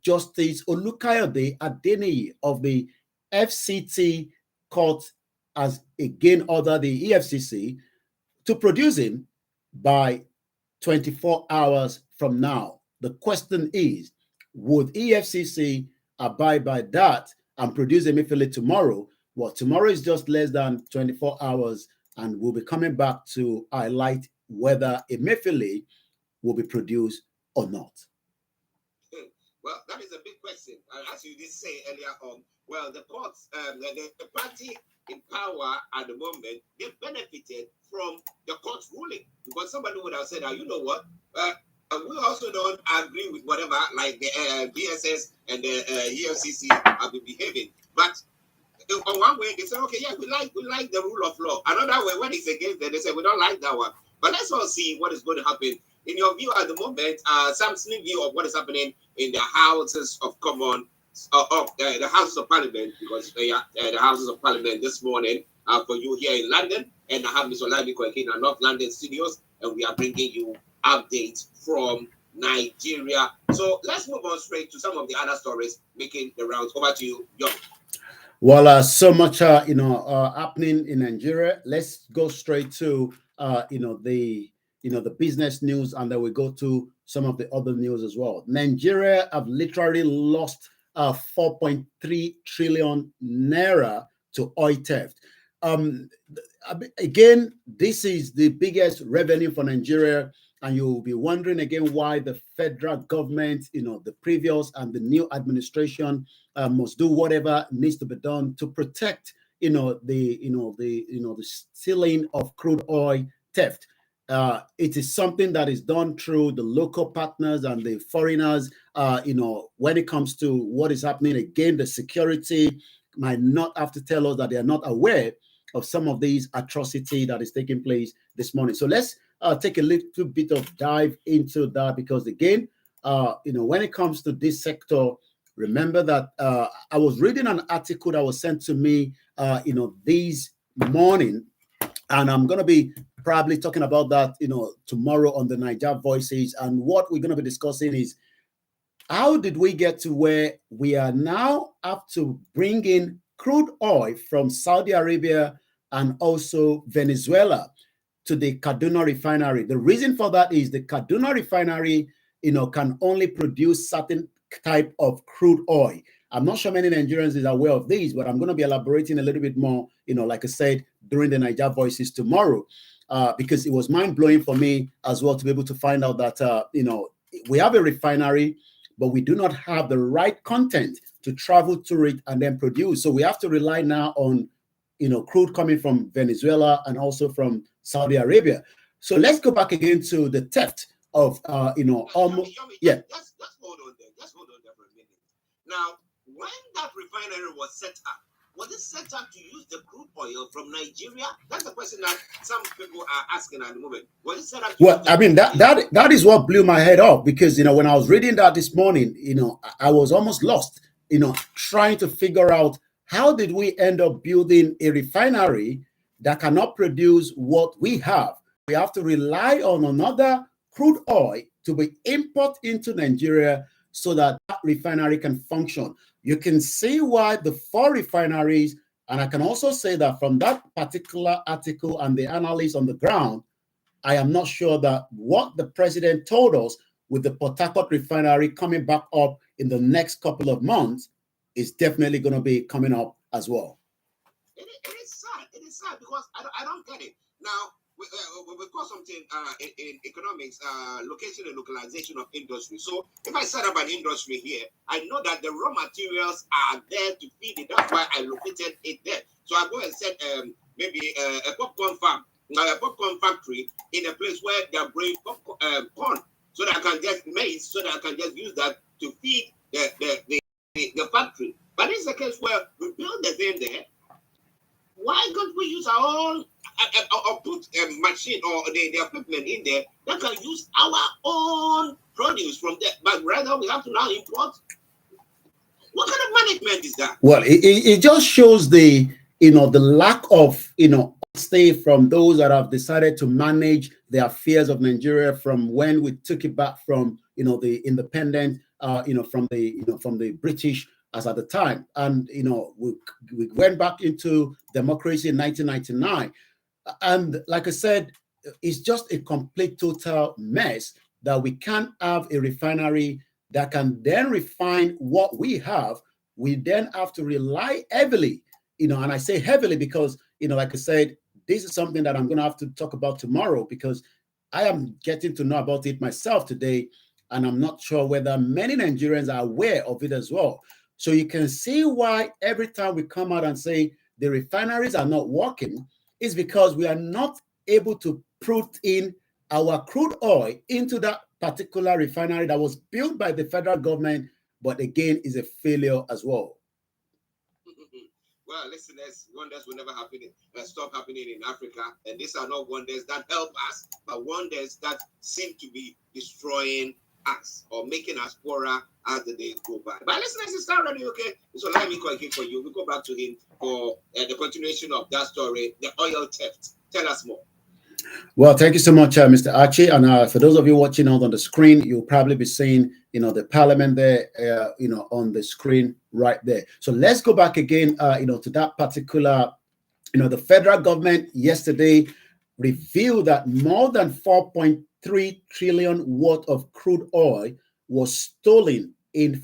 Justice Olukayode Adeniyi of the FCT court has again ordered the EFCC to produce him by 24 hours from now. The question is, would EFCC abide by that and produce Emefiele tomorrow? Well, tomorrow is just less than 24 hours, and we'll be coming back to highlight whether Emefiele will be produced or not. Well, that is a big question. As you did say earlier on, well, the courts, the party in power at the moment, they benefited from the court's ruling, because somebody would have said, you know what, we also don't agree with whatever, like the BSS and the EFCC have been behaving. But on one way, they say, okay, yeah, we like the rule of law. Another way, when it's against them, they say, we don't like that one. But let's all see what is going to happen. In your view at the moment, some slim view of what is happening in the Houses of Commons, the Houses of Parliament, because the Houses of Parliament this morning for you here in London, and I have Mr. Olabiko in our North London studios, and we are bringing you updates from Nigeria. So let's move on straight to some of the other stories making the rounds. Over to you, John. Well, so much happening in Nigeria. Let's go straight to the business news, and then we go to some of the other news as well. Nigeria have literally lost 4.3 trillion naira to oil theft. Again, this is the biggest revenue for Nigeria, and you'll be wondering again why the federal government, the previous and the new administration must do whatever needs to be done to protect, the stealing of crude oil theft. It is something that is done through the local partners and the foreigners. When it comes to what is happening, again, the security might not have to tell us that they are not aware of some of these atrocity that is taking place this morning. So let's take a little bit of dive into that, because again, when it comes to this sector, remember that I was reading an article that was sent to me, this morning, and I'm going to be probably talking about that, tomorrow on the Niger Voices. And what we're going to be discussing is, how did we get to where we are now have to bring in crude oil from Saudi Arabia and also Venezuela to the Kaduna refinery? The reason for that is the Kaduna refinery, can only produce certain type of crude oil. I'm not sure many Nigerians is aware of these, but I'm going to be elaborating a little bit more, like I said, during the Niger Voices tomorrow, because it was mind-blowing for me as well to be able to find out that, we have a refinery, but we do not have the right content to travel to it and then produce. So we have to rely now on, crude coming from Venezuela and also from Saudi Arabia. So let's go back again to the theft of, almost, yeah. Just hold on there. Just hold on there for a minute. Now, when that refinery was set up, was it set up to use the crude oil from Nigeria? That's the question that some people are asking at the moment. Was it set up to Well, I mean, that is what blew my head off, because, when I was reading that this morning, I was almost lost, trying to figure out how did we end up building a refinery that cannot produce what we have. We have to rely on another crude oil to be imported into Nigeria so that that refinery can function. You can see why the 4 refineries, and I can also say that from that particular article and the analysts on the ground, I am not sure that what the president told us with the Port Harcourt refinery coming back up in the next couple of months is definitely going to be coming up as well. It is sad. It is sad because I don't get it. Now, we call something in economics, location and localization of industry. So if I set up an industry here, I know that the raw materials are there to feed it. That's why I located it there. So I go and set maybe a popcorn farm, a popcorn factory in a place where they're growing corn, so that I can just maize, so that I can just use that to feed the factory. But it's a case where we build the thing there. Why can't we use our own or put a machine or the equipment in there that can use our own produce from there? But rather we have to now import. What kind of management is that? Well, it just shows the lack of stay from those that have decided to manage the affairs of Nigeria from when we took it back from the independent from the British as at the time. And we went back into democracy in 1999. And like I said, it's just a complete total mess that we can't have a refinery that can then refine what we have. We then have to rely heavily, and I say heavily because, like I said, this is something that I'm going to have to talk about tomorrow, because I am getting to know about it myself today, and I'm not sure whether many Nigerians are aware of it as well. So you can see why every time we come out and say the refineries are not working, is because we are not able to put in our crude oil into that particular refinery that was built by the federal government, but again is a failure as well. Well, listeners, wonders will never stop happening in Africa. And these are not wonders that help us, but wonders that seem to be destroying us or making us poorer as the days go by. But listeners, it's STARR Radio UK. So let me call for you. We go back to him for the continuation of that story, the oil theft. Tell us more. Well, thank you so much, Mr. Archie. And for those of you watching out on the screen, you'll probably be seeing, the parliament there, on the screen right there. So let's go back again, to that particular, the federal government yesterday revealed that more than 4.3 trillion worth of crude oil was stolen in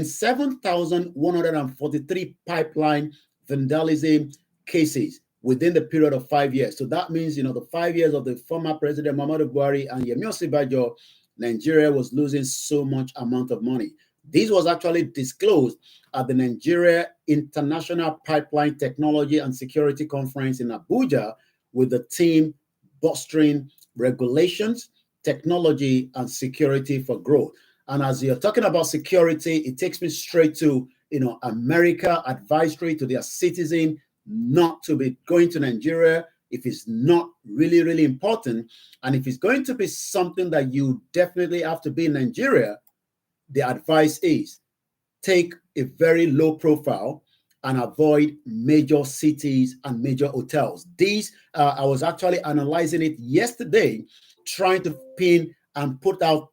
7,143 pipeline vandalism cases within the period of 5 years. So that means, the 5 years of the former President Muhammadu Buhari and Yemi Osinbajo, Nigeria was losing so much amount of money. This was actually disclosed at the Nigeria International Pipeline Technology and Security Conference in Abuja, with the theme Bolstering Regulations, Technology, and Security for Growth. And as you're talking about security, it takes me straight to, America advisory to their citizen not to be going to Nigeria if it's not really, really important. And if it's going to be something that you definitely have to be in Nigeria, the advice is take a very low profile and avoid major cities and major hotels. These, I was actually analyzing it yesterday, trying to pin and put out,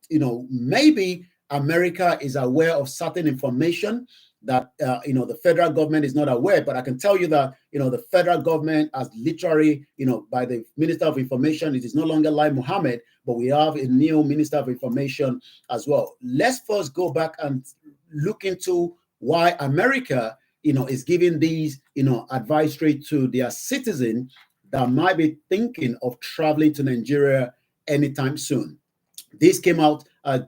maybe America is aware of certain information that, the federal government is not aware. But I can tell you that, the federal government has literally, by the Minister of Information, it is no longer Lai Mohammed, but we have a new Minister of Information as well. Let's first go back and look into why America, is giving these, advisory to their citizens that might be thinking of traveling to Nigeria anytime soon. This came out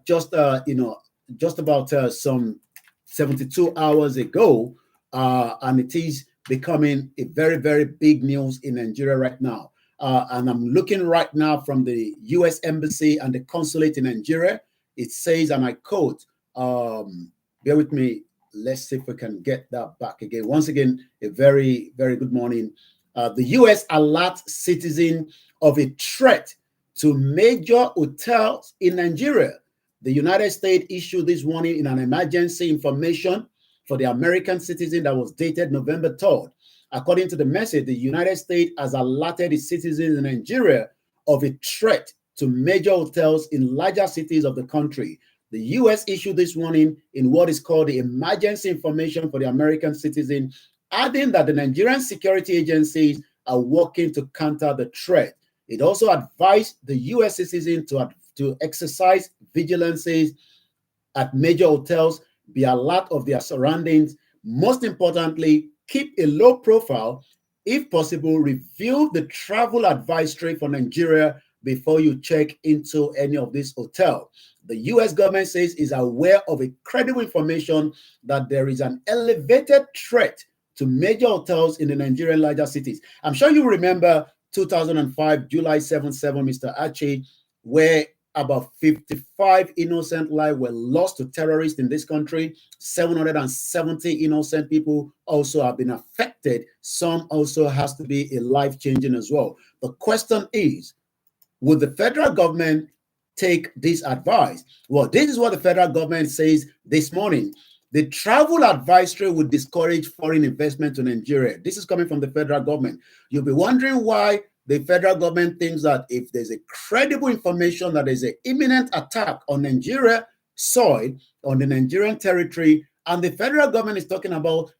just about some 72 hours ago, and it is becoming a very, very big news in Nigeria right now. And I'm looking right now from the U.S. Embassy and the consulate in Nigeria. It says, and I quote, bear with me, let's see if we can get that back again. Once again, a very, very good morning. The U.S. alerts citizens of a threat to major hotels in Nigeria. The United States issued this warning in an emergency information for the American citizen that was dated November 3rd. According to the message, the United States has alerted its citizens in Nigeria of a threat to major hotels in larger cities of the country. The U.S. issued this warning in what is called the emergency information for the American citizen, adding that the Nigerian security agencies are working to counter the threat. It also advised the U.S. citizen to exercise vigilance at major hotels, be alert of their surroundings. Most importantly, keep a low profile. If possible, review the travel advisory for Nigeria before you check into any of these hotels. The U.S. government says is aware of a credible information that there is an elevated threat to major hotels in the Nigerian larger cities. I'm sure you remember 2005, July 7, Mr. Archie, where about 55 innocent lives were lost to terrorists in this country. 770 innocent people also have been affected. Some also has to be a life-changing as well. The question is, would the federal government take this advice? Well, this is what the federal government says this morning. The travel advisory would discourage foreign investment to Nigeria. This is coming from the federal government. You'll be wondering why the federal government thinks that if there's a credible information that there's an imminent attack on Nigeria, soil on the Nigerian territory, and the federal government is talking about,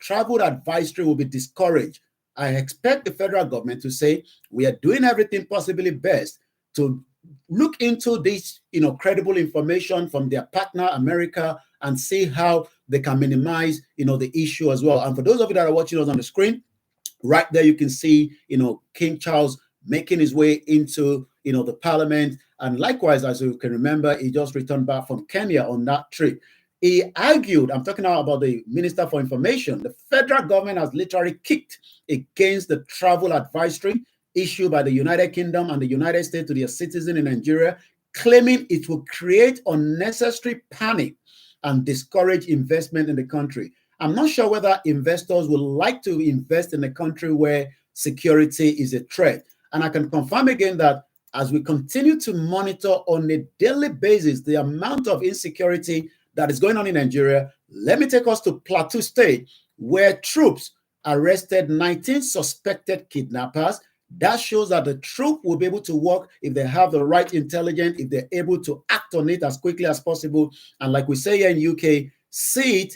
travel advisory will be discouraged. I expect the federal government to say, we are doing everything possibly best to look into this, credible information from their partner, America, and see how they can minimize, the issue as well. And for those of you that are watching us on the screen, right there, you can see, King Charles making his way into, the parliament. And likewise, as you can remember, he just returned back from Kenya on that trip. He argued, I'm talking now about the Minister for Information, the federal government has literally kicked against the travel advisory issued by the United Kingdom and the United States to their citizens in Nigeria, claiming it will create unnecessary panic and discourage investment in the country. I'm not sure whether investors would like to invest in a country where security is a threat. And I can confirm again that as we continue to monitor on a daily basis the amount of insecurity that is going on in Nigeria, let me take us to Plateau State, where troops arrested 19 suspected kidnappers. That shows that the troop will be able to work if they have the right intelligence, if they're able to act on it as quickly as possible. And like we say here in UK, say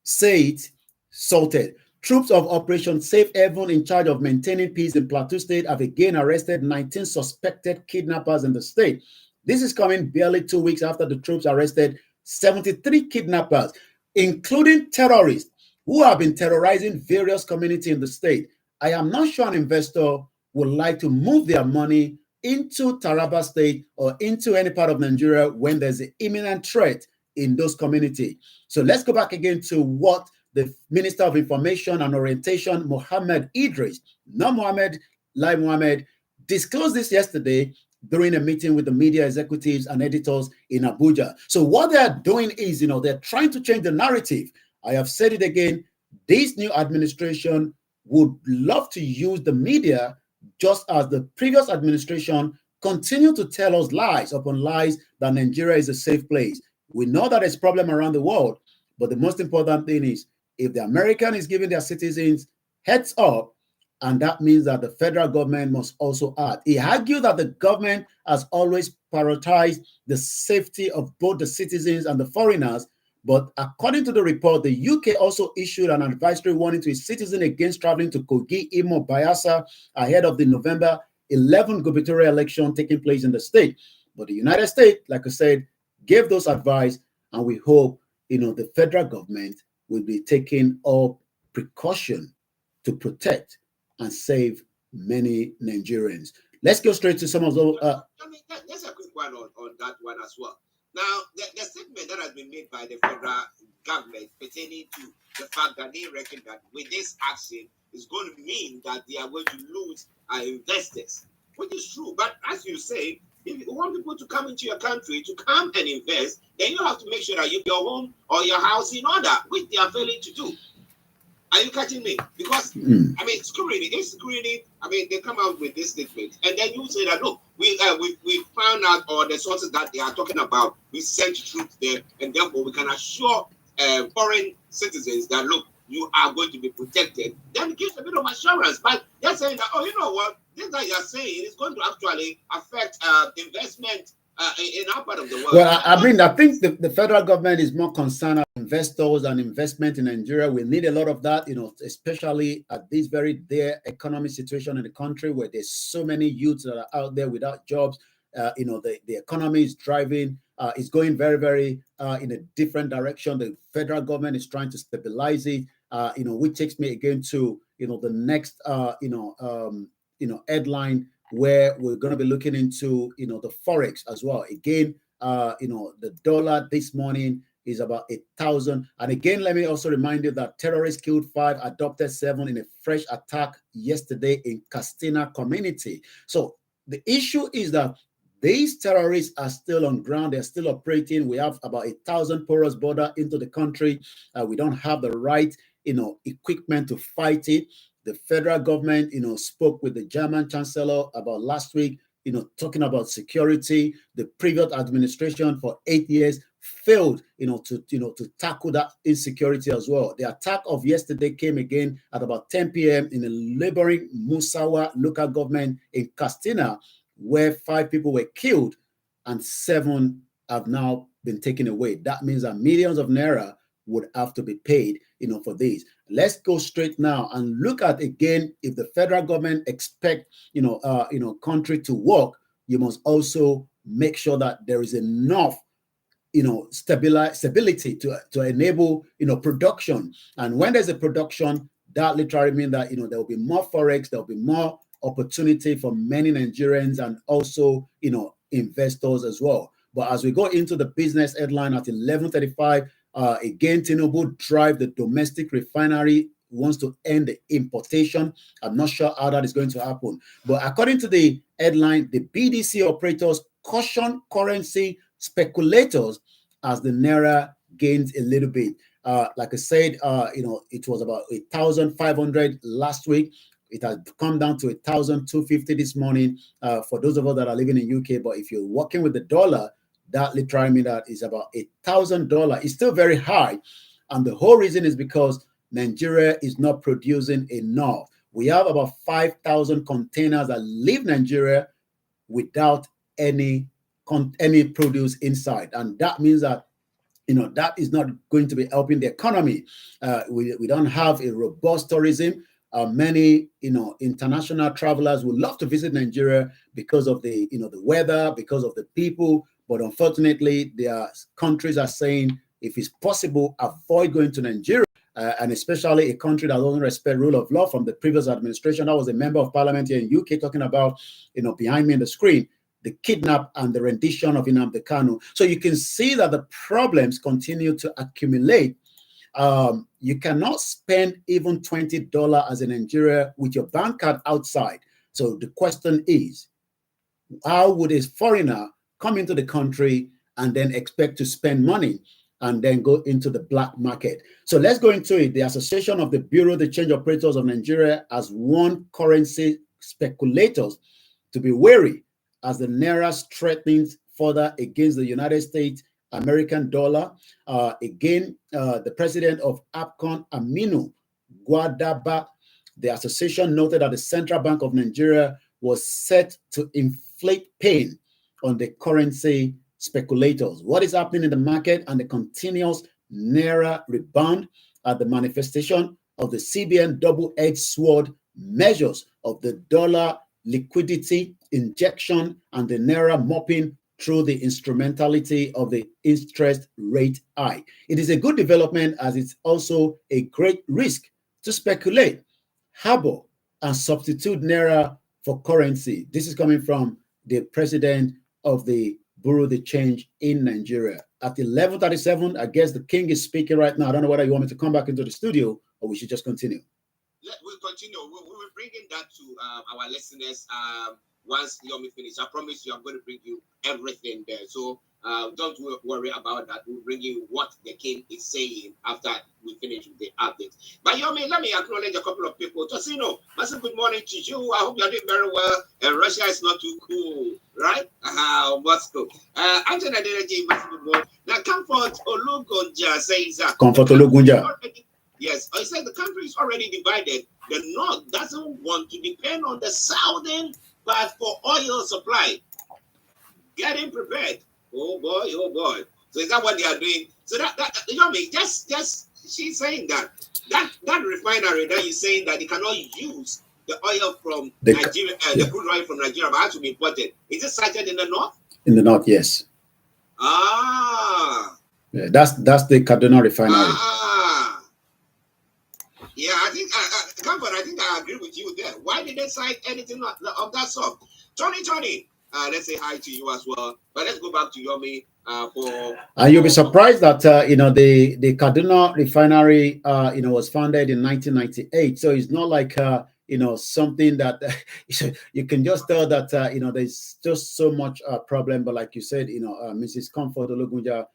it, salted. Troops of Operation Safe Haven in charge of maintaining peace in Plateau State have again arrested 19 suspected kidnappers in the state. This is coming barely 2 weeks after the troops arrested 73 kidnappers, including terrorists who have been terrorizing various communities in the state. I am not sure an investor would like to move their money into Taraba State or into any part of Nigeria when there's an imminent threat in those communities. So let's go back again to what the Minister of Information and Orientation, Mohammed Idris, not Mohammed, Lai Mohammed, disclosed this yesterday during a meeting with the media executives and editors in Abuja. So what they're doing is, they're trying to change the narrative. I have said it again, this new administration would love to use the media just as the previous administration continued to tell us lies upon lies that Nigeria is a safe place. We know that there's a problem around the world, but the most important thing is if the American is giving their citizens heads up, and that means that the federal government must also act. He argued that the government has always prioritized the safety of both the citizens and the foreigners. But according to the report, the UK also issued an advisory warning to its citizens against traveling to Kogi, Imo, Bayelsa ahead of the November 11 gubernatorial election taking place in the state. But the United States, like I said, gave those advice, and we hope, the federal government will be taking all precaution to protect and save many Nigerians. Let's go straight to some of those. There's a quick one on that one as well. Now, the statement that has been made by the federal government pertaining to the fact that they reckon that with this action is going to mean that they are going to lose investors, which is true. But as you say, if you want people to come into your country to come and invest, then you have to make sure that you have your home or your house in order, which they are failing to do. Are you catching me? Because, security, they come out with this statement, and then you say that, look, we found out, or the sources that they are talking about, we sent troops there, and therefore we can assure foreign citizens that, look, you are going to be protected. Then it gives a bit of assurance. But they're saying that, oh, you know what, this that you're saying is going to actually affect investment in our part of the world. Well, I think the federal government is more concerned about investors and investment in Nigeria. We need a lot of that, especially at this very dire economic situation in the country where there's so many youths that are out there without jobs. The economy is driving, is going very, very in a different direction. The federal government is trying to stabilize it, which takes me again to, the next, headline, where we're going to be looking into, the Forex as well. Again, the dollar this morning is about 1,000. And again, let me also remind you that terrorists killed 5, adopted 7 in a fresh attack yesterday in Castina community. So the issue is that these terrorists are still on ground. They're still operating. We have about 1,000 porous border into the country. We don't have the right, equipment to fight it. The federal government, spoke with the German chancellor about last week, talking about security. The previous administration for 8 years failed, to tackle that insecurity as well. The attack of yesterday came again at about 10 p.m. in a neighboring Musawa local government in Castina, where 5 people were killed and 7 have now been taken away. That means that millions of naira would have to be paid, for these. Let's go straight now and look at again, if the federal government expect, country to work, you must also make sure that there is enough stability to enable production. And when there's a production, that literally means that there will be more forex, there will be more opportunity for many Nigerians and also investors as well. But as we go into the business headline at 11:35, again, Tinubu drive the domestic refinery, wants to end the importation. I'm not sure how that is going to happen. But according to the headline, the BDC operators caution currency speculators as the naira gains a little bit. Like I said, it was about 1,500 last week. It has come down to 1,250 this morning for those of us that are living in UK. But if you're working with the dollar, that literally means that is about $1,000. It's still very high. And the whole reason is because Nigeria is not producing enough. We have about 5,000 containers that leave Nigeria without any produce inside. And that means that that is not going to be helping the economy. We don't have a robust tourism. Many international travelers would love to visit Nigeria because of the the weather, because of the people. But unfortunately, their countries are saying, if it's possible, avoid going to Nigeria. And especially a country that doesn't respect rule of law. From the previous administration, that was a member of parliament here in UK talking about, behind me on the screen, the kidnap and the rendition of Nnamdi Kanu. So you can see that the problems continue to accumulate. You cannot spend even $20 as a Nigerian with your bank card outside. So the question is, how would a foreigner come into the country and then expect to spend money and then go into the black market? So let's go into it. The Association of the Bureau de Change Operators of Nigeria has warned currency speculators to be wary as the naira strengthens further against the United States American dollar. The president of APCON, Aminu Guadaba, the association noted that the Central Bank of Nigeria was set to inflict pain on the currency speculators. What is happening in the market and the continuous naira rebound are the manifestation of the CBN double-edged sword measures of the dollar liquidity injection and the naira mopping through the instrumentality of the interest rate hike. It is a good development as it's also a great risk to speculate, harbor, and substitute naira for currency. This is coming from the president of the Bureau de Change in Nigeria. At 11:37, I guess the king is speaking right now. I don't know whether you want me to come back into the studio or we should just continue. We'll continue. We're bringing that to our listeners once Yomi finishes. I promise you I'm going to bring you everything there. So don't worry about that. We'll bring you what the king is saying after we finish with the update. But Yomi, let me acknowledge a couple of people. Tosino, massive good morning to you. I hope you're doing very well. And Russia is not too cool, right? Moscow. Angela Dereji, massive good morning. Now, Comfort Olugunja says that. Comfort Olugunja. Yes, I said the country is already divided. The North doesn't want to depend on the Southern part for oil supply. Getting prepared. Oh boy. So is that what they are doing? So that you know me, just she's saying that refinery that you're saying that they cannot use the oil from Nigeria, the crude oil from Nigeria, but has to be imported. Is it sited in the North? In the North, yes. Yeah, that's the Kaduna refinery. Yeah, I think I agree with you there. Why did they cite anything of that sort? Tony, let's say hi to you as well. But let's go back to Yomi and you'll be surprised that the Kaduna refinery was founded in 1998. So it's not like something that you can just tell that there's just so much problem. But like you said, Mrs. Comfort Olugunja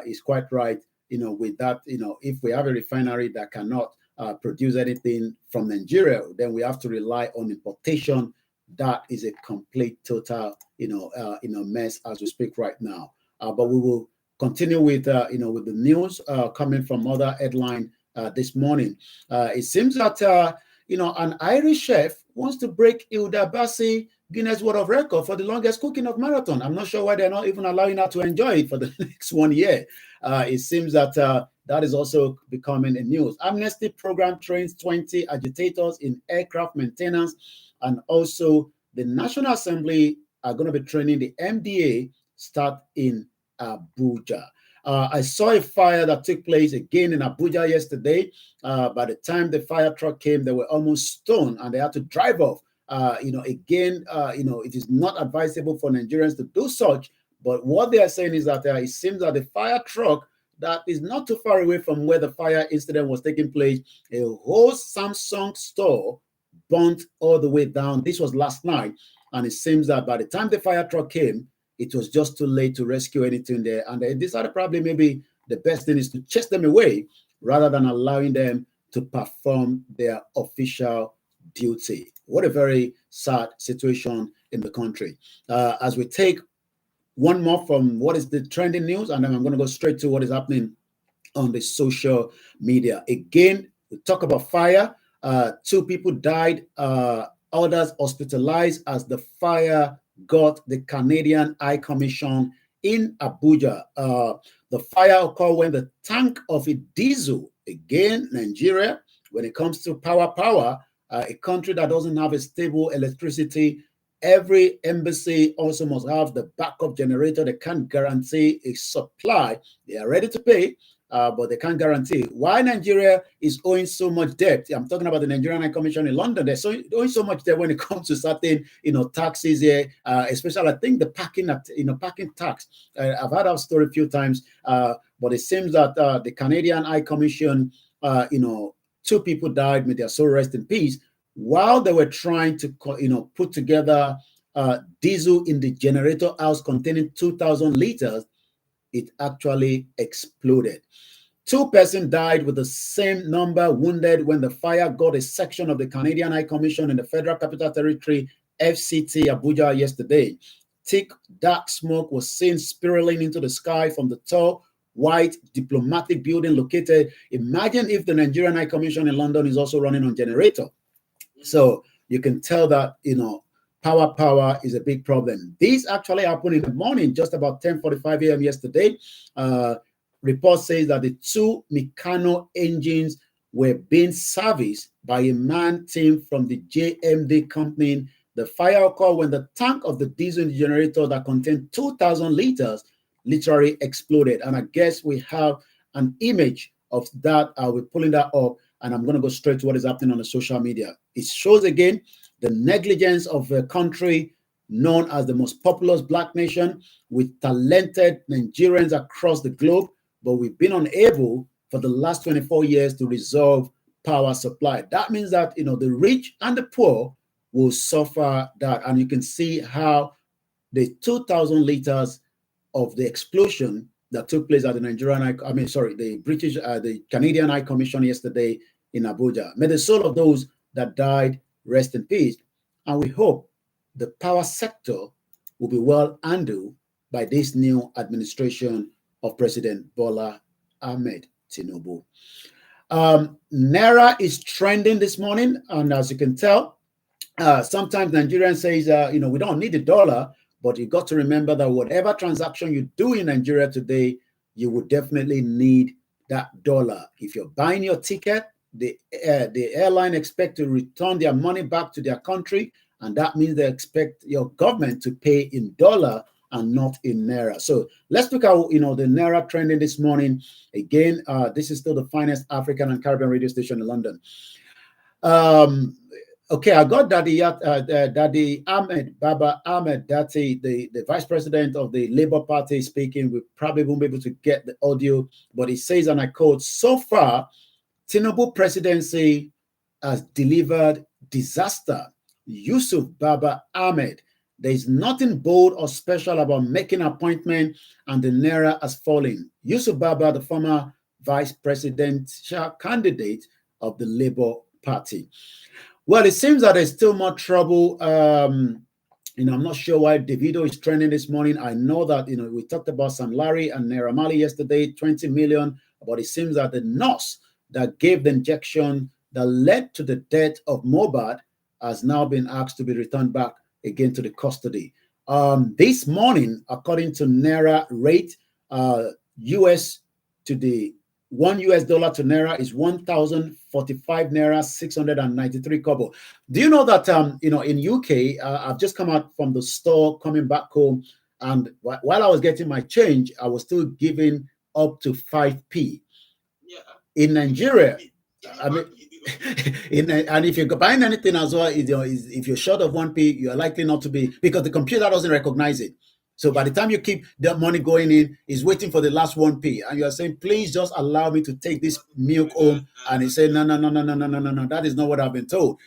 is quite right. With that, if we have a refinery that cannot produce anything from Nigeria, then we have to rely on importation. That is a complete total mess as we speak right now. But we will continue with with the news coming from other headline this morning. It seems that an Irish chef wants to break Hilda Baci Guinness World of Record for the longest cooking of marathon. I'm not sure why they're not even allowing her to enjoy it for the next 1 year. It seems that that is also becoming a news. Amnesty program trains 20 agitators in aircraft maintenance, and also the National Assembly are going to be training the MDA start in Abuja. I saw a fire that took place again in Abuja yesterday. By the time the fire truck came, they were almost stoned and they had to drive off. Again, it is not advisable for Nigerians to do such. But what they are saying is that it seems that the fire truck that is not too far away from where the fire incident was taking place, a whole Samsung store burnt all the way down. This was last night. And it seems that by the time the fire truck came, it was just too late to rescue anything there. And they decided probably maybe the best thing is to chase them away rather than allowing them to perform their official duty. What a very sad situation in the country. As we take one more from what is the trending news, and then I'm going to go straight to what is happening on the social media. Again, we talk about fire. 2 people died, others hospitalized as the fire got the Canadian High Commission in Abuja. The fire occurred when the tank of a diesel, again, Nigeria, when it comes to power, a country that doesn't have a stable electricity, every embassy also must have the backup generator. They can't guarantee a supply. They are ready to pay, but they can't guarantee. Why Nigeria is owing so much debt? I'm talking about the Nigerian High Commission in London. They're owing so much debt when it comes to certain, taxes here, especially I think the parking tax. I've heard that story a few times, but it seems that the Canadian High Commission, 2 people died. May their soul rest in peace. While they were trying to, put together diesel in the generator house containing 2,000 liters, it actually exploded. 2 persons died with the same number wounded when the fire got a section of the Canadian High Commission in the Federal Capital Territory, FCT, Abuja yesterday. Thick, dark smoke was seen spiraling into the sky from the tall, white diplomatic building located. Imagine if the Nigerian High Commission in London is also running on generator. So you can tell that, power is a big problem. This actually happened in the morning, just about 10:45 a.m. yesterday. Report says that the 2 Meccano engines were being serviced by a manned team from the JMD company. The fire occurred when the tank of the diesel generator that contained 2,000 liters literally exploded. And I guess we have an image of that. We're pulling that up, and I'm going to go straight to what is happening on the social media. It shows again the negligence of a country known as the most populous black nation with talented Nigerians across the globe, but we've been unable for the last 24 years to resolve power supply. That means that, the rich and the poor will suffer that. And you can see how the 2,000 liters of the explosion that took place at the the Canadian High Commission yesterday in Abuja. May the soul of those that died rest in peace. And we hope the power sector will be well handled by this new administration of President Bola Ahmed Tinubu. Naira is trending this morning, and as you can tell, sometimes Nigerians say, we don't need the dollar, but you got to remember that whatever transaction you do in Nigeria today, you would definitely need that dollar. If you're buying your ticket, the airline expect to return their money back to their country, and that means they expect your government to pay in dollar and not in Naira. So let's look at the Naira trending this morning. Again, this is still the finest African and Caribbean radio station in London. Okay, I got Daddy Ahmed, Baba Ahmed Dati, the vice president of the Labour Party speaking. We probably won't be able to get the audio, but he says, and I quote, "So far, Tinubu presidency has delivered disaster. Yusuf Baba Ahmed, there is nothing bold or special about making an appointment, and the Naira has fallen." Yusuf Baba, the former vice presidential candidate of the Labour Party. Well, it seems that there's still more trouble. I'm not sure why Davido is trending this morning. I know that, we talked about Sam Larry and Naira Marley yesterday, 20 million, but it seems that the nurse that gave the injection that led to the death of Mohbad has now been asked to be returned back again to the custody. This morning, according to Naira rate, US to the $1 to Naira is 1,045 Naira 693 kobo. Do you know that in UK, I've just come out from the store coming back home, and while I was getting my change, I was still giving up to 5p. Yeah. In Nigeria, I mean, and if you're buying anything as well, if you're short of 1p, you're likely not to be, because the computer doesn't recognize it. So by the time you keep that money going in, it's waiting for the last 1p, and you're saying, please just allow me to take this milk home, and he said, no, that is not what I've been told.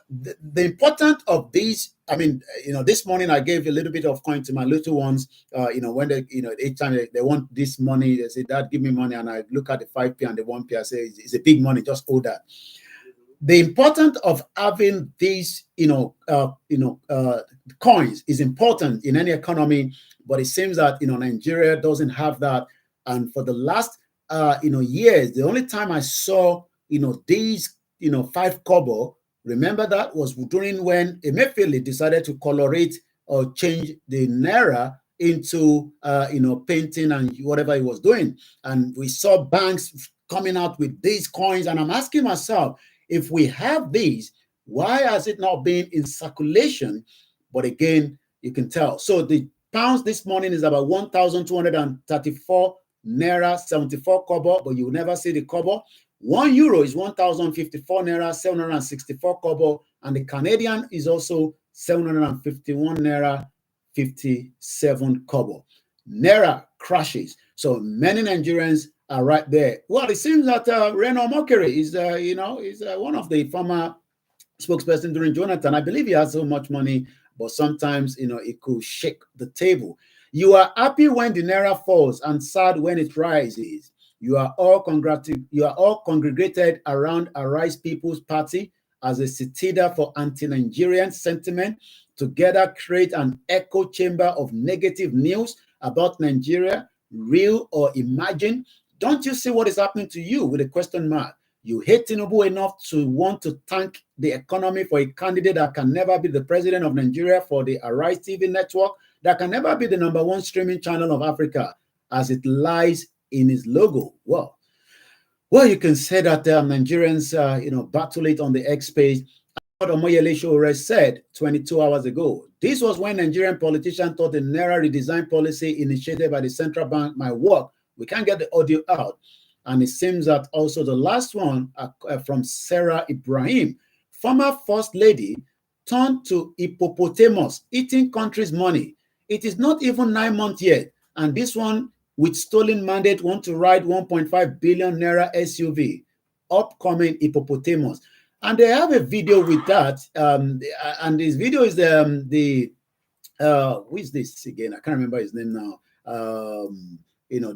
The importance of these, I mean, this morning I gave a little bit of coin to my little ones. When they, each time they want this money, they say, Dad, give me money, and I look at the 5p and the 1p. I say, it's a big money, just hold that. The importance of having these, coins is important in any economy, but it seems that Nigeria doesn't have that. And for the last years, the only time I saw these 5 kobo, remember, that was during when Emefiele decided to colorate or change the Naira into painting and whatever he was doing. And we saw banks coming out with these coins, and I'm asking myself, if we have these, why has it not been in circulation? But again, you can tell. So the pounds this morning is about 1,234 Naira 74 kobo, but you will never see the kobo. €1 is 1,054 Naira 764 kobo, and the Canadian is also 751 Naira 57 kobo. Naira crashes. So many Nigerians are right there. Well, it seems that Reno Mokere is one of the former spokesperson during Jonathan. I believe he has so much money, but sometimes it could shake the table. You are happy when the Naira falls and sad when it rises. You are all congregated around Arise People's Party as a citadel for anti-Nigerian sentiment, together create an echo chamber of negative news about Nigeria, real or imagined. Don't you see what is happening to you with a question mark? You hate Tinubu enough to want to tank the economy for a candidate that can never be the president of Nigeria, for the Arise TV network that can never be the #1 streaming channel of Africa, as it lies in his logo. Well, you can say that Nigerians, battle it on the X space. What Omoyele Sowore said 22 hours ago. This was when Nigerian politicians thought the Naira redesign policy initiated by the central bank might work. We can't get the audio out. And it seems that also the last one from Sarah Ibrahim, former first lady, turned to hippopotamus, eating country's money. It is not even 9 months yet. And this one, with stolen mandate, want to ride 1.5 billion Naira SUV, upcoming hippopotamus. And they have a video with that. And this video is who is this again? I can't remember his name now.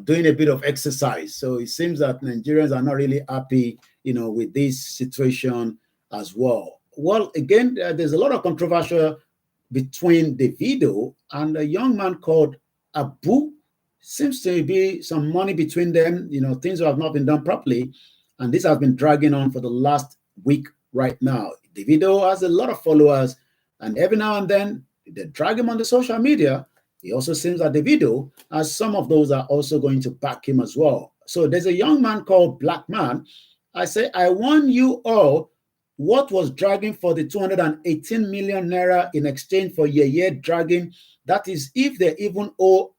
Doing a bit of exercise. So it seems that Nigerians are not really happy, with this situation as well. Well, again, there's a lot of controversy between the video and a young man called Abu. Seems to be some money between them, things have not been done properly. And this has been dragging on for the last week right now. The video has a lot of followers, and every now and then they drag him on the social media. It also seems that the video, as some of those are also going to back him as well. So there's a young man called Black Man. I say, I warn you all, what was dragging for the 218 million Naira in exchange for Yeye dragging, that is, if they even owe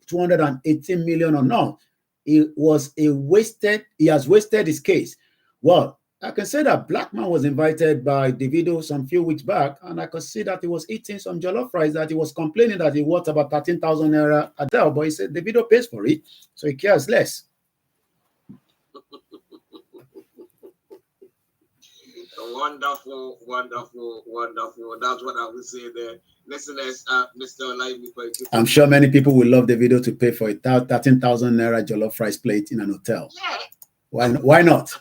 218 million or not. He has wasted his case. Well, I can say that Black Man was invited by Davido some few weeks back, and I could see that he was eating some jollof rice that he was complaining that he worth about 13,000 Naira a day, but he said Davido pays for it, so he cares less. Wonderful. That's what I would say there. Listeners, Mr. Olaimi, I'm sure many people would love the video to pay for a 13,000 Naira jollof rice plate in an hotel. Yeah. Why not?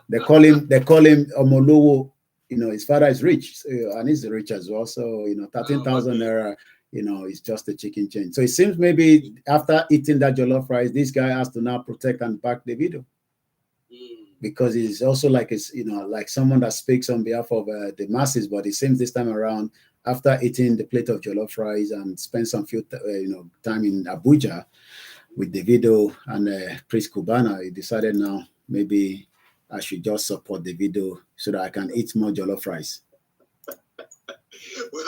They call him Omolowo. His father is rich, and he's rich as well. So 13,000 Naira, is just a chicken change. So it seems maybe after eating that jollof rice, this guy has to now protect and back the video. because he's also like like someone that speaks on behalf of the masses. But it seems this time around, after eating the plate of jollof rice and spent some few time in Abuja with Davido and Prince Cubana, he decided now maybe I should just support Davido so that I can eat more jollof rice. Well,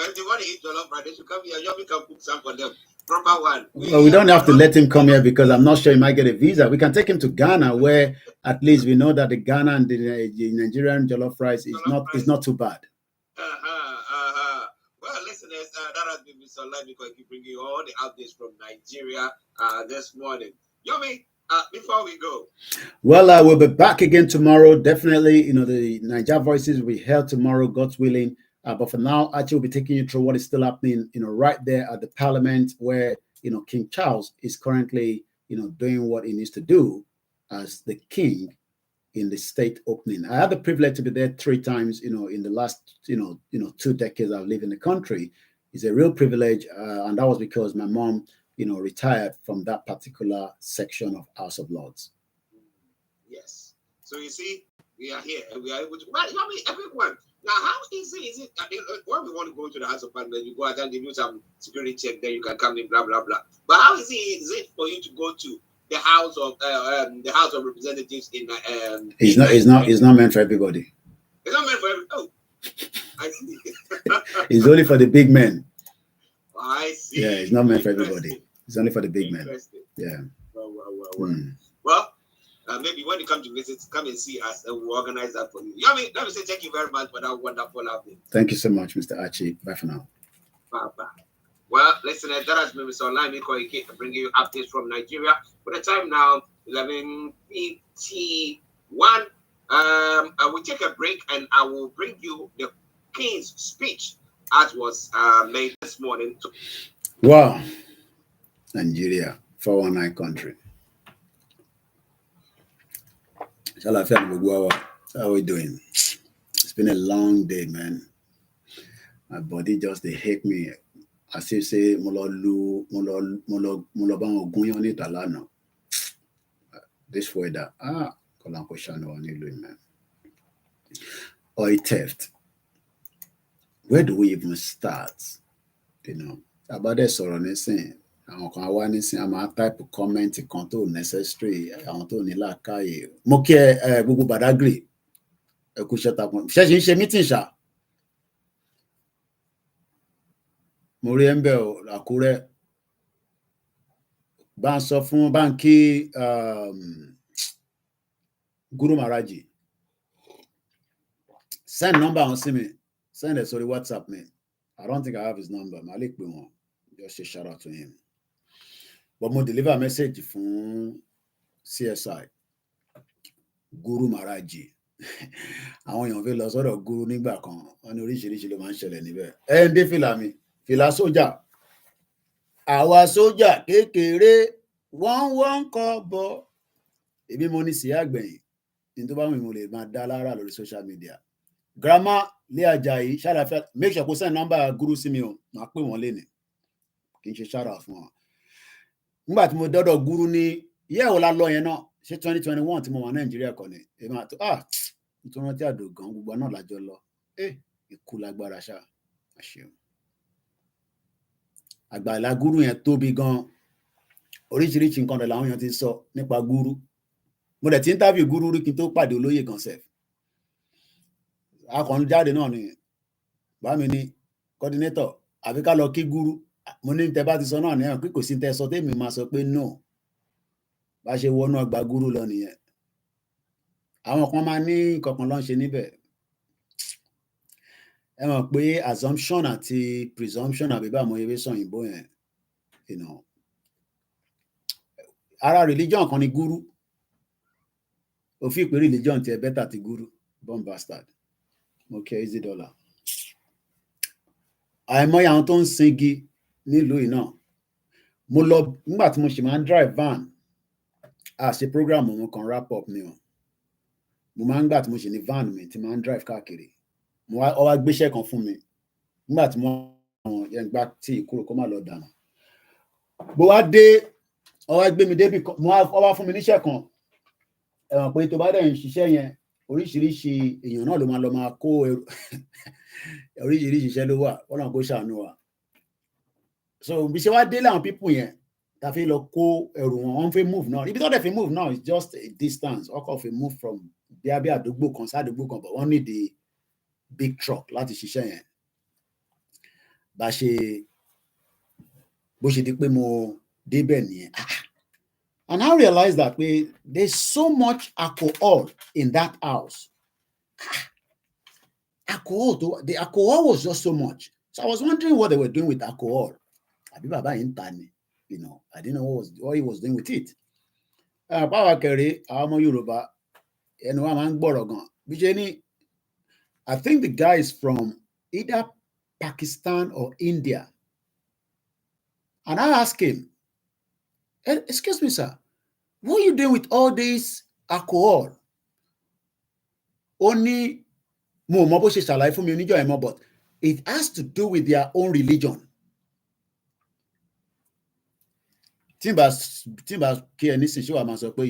if they want to eat jollof rice, they should come here. You can cook some for them. Proper one. Well, we don't have to let him come here because I'm not sure he might get a visa. We can take him to Ghana, where at least we know that the Ghana and the Nigerian jollof rice is not too bad. Well, listeners, that has been Mr. Olamide keep bringing you all the updates from Nigeria this morning. Yomi, before we go. Well, we'll be back again tomorrow. Definitely, the Niger Voices will be held tomorrow, God willing. But for now, Archie will be taking you through what is still happening, right there at the Parliament, where, King Charles is currently, doing what he needs to do as the king in the state opening. I had the privilege to be there 3 times, in the last, 2 decades I've lived in the country. It's a real privilege. And that was because my mom, retired from that particular section of House of Lords. Yes. So you see, we are here and we are able to, everyone. Now, how easy is it? When we want to go to the House of Parliament, you go out and give you some security check, then you can come in, blah blah blah. But how easy is it for you to go to the House of Representatives in? It's not meant for everybody. It's not meant for everybody. Oh, I see. It's only for the big men. I see. Yeah, it's not meant for everybody. It's only for the big men. Yeah. Well. Maybe when you come to visit, come and see us and we'll organize that for you. Let me say thank you very much for that wonderful update. Thank you so much, Mr. Archie. Bye for now. Bye. Well, listeners, that has been Mr. Olamide bringing you updates from Nigeria. For the time now, 11:51. I will take a break and I will bring you the King's speech as was made this morning. Wow. Nigeria, 419 country. How are we doing? It's been a long day, man. My body just they hate me. I still say this weather. Man. Oil theft. Where do we even start? About this or anything. Àwọn kan wá nísìn a máa type comment kan tó necessary àwọn tó ní làákàyè mo kí ẹ gbogbo Badagry ẹ kú iṣẹ́ takuntakun ṣẹṣin ń ṣe meeting ṣá mo rí ẹnbẹ o Àkúrẹ́ bá ń sọ fún báńkì Guru Maraji send number on sí mi send it sorry WhatsApp me. I don't think I have his number mà á lè pè wọ́n just say shout out to him. But mo deliver a message from CSI Guru Maraji. Àwọn èèyàn fẹ́ lọ sọ́dọ̀ Guru nígbà kan wọ́n ní oríṣiríṣi ló máa ń ṣẹlẹ̀ níbẹ̀. Ẹ ń dé fìlà mi fìlà sójà àwa sójà kékeré wọ́n kọ́ bọ́ èmi mo ní sí àgbẹ̀yìn ní tó bá wù mí mo lè máa dá lára lórí social media. Grandma Lé Ajayi ṣàlàfẹ́ make sure kó send number Guru sí mi o máa pè wọ́n lénìí kì í ṣe ṣàrà fún wọn. Nígbà tí mo dọ́dọ̀ Guru ní ìyẹ́wò la lọ yẹn náà ṣé 2021 tí mo wà Nàìjíríà kọ́ ni èmi àti nítorí wọn tí àdògán gbogbo náà lájọ lọ ikú lágbára ṣá àṣeun. Àgbàlá Guru yẹn tóbi gan oríṣiríṣi nǹkan rẹ̀ làwọn èèyàn ti sọ nípa Guru. Mo dẹ̀ ti interview Guru rí kí n tó pàdé olóyè kan sef. Akọ̀ọ́nù jáde náà ni bá mi ní coordinator àbí ká lọ kí Guru. Mo ní tẹ bá ti sọ náà ní ẹ̀hàn pé kò sí tẹ sọ tèmi máa sọ pé no bá ṣe wọnú ọgbà Guru lọ nìyẹn. Àwọn kan máa ní kankan ló ń ṣe níbẹ̀. Ẹ mọ̀ pé assumption àti presumption àbí bá mo ewé sọ òyìnbó yẹn ara religion kan ni Guru òfin ìpè religion tiẹ̀ better ti Guru bomb bastard okay easy dollar. Àìmọye àwọn tó ń singi nílùú yìí náà mo lọ nígbà tí mo ṣì máa ń drive van ṣe program mo kan wrap up ni o mo máa ń gbà tí mo ṣì ní van mi tí máa ń drive káàkiri mo wá gbéṣẹ́ kan fún mi nígbà tí mo yẹn gbà tí ìkúrò kó má lọ dànù bó wá dé ó wá gbé mi débi mo wá fún mi níṣẹ́ kan ẹ̀wọ̀n pé tó bá dẹ̀ ń ṣiṣẹ́ yẹn oríṣiríṣi èèyàn náà ló máa lọ máa kó ẹrù oríṣiríṣi iṣẹ́ ló wà wọ́n náà kó ṣàánú wa so bí ṣe wá dé láwọn pípù yẹn ta fi lọ kó ẹrù wọn wọ́n fi move náà ibi tó dẹ̀ fi move now is just a distance ọkọ̀ fi move from bí àdúgbò kan sádùúgbò kan but wọ́n need the big truck láti ṣiṣẹ́ yẹn bó ṣe di pé mo débẹ̀ nìyẹn and I realized that there's so much alcohol in that house. The alcohol was just so much. So I was wondering what they were doing with alcohol. I didn't know what he was doing with it. I think the guy is from either Pakistan or India. And I asked him, excuse me, sir, what are you doing with all this alcohol? Only but it has to do with their own religion. Timbas kí ẹni sì ṣe wà máa sọ pé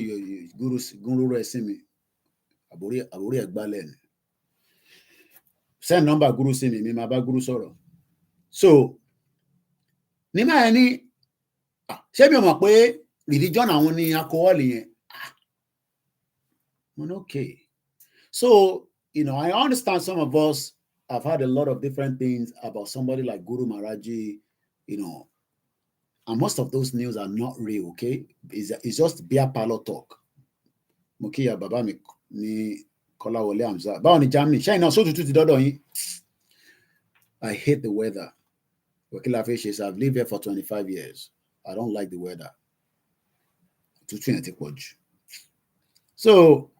gúrú rẹ̀ sí mi àbórí ẹ̀gbálẹ̀ ni. Send number gúrú sí mi máa bá gúrú sọ̀rọ̀. So ní máa ní ṣé mi ò mọ̀ pé religion àwọn ní alcohol yẹn. Okay. So, I understand some of us have had a lot of different things about somebody like Guru Maharaji, and most of those news are not real, okay? It's just beer parlor talk. Mokiya baba mi ni Kolawole Hamza. Báwo ni Germany? Ṣé iná sótútù ti dọ́dọ̀ yín? I hate the weather. Wakila Fishes, I've lived here for 25 years. I don't like the weather. So,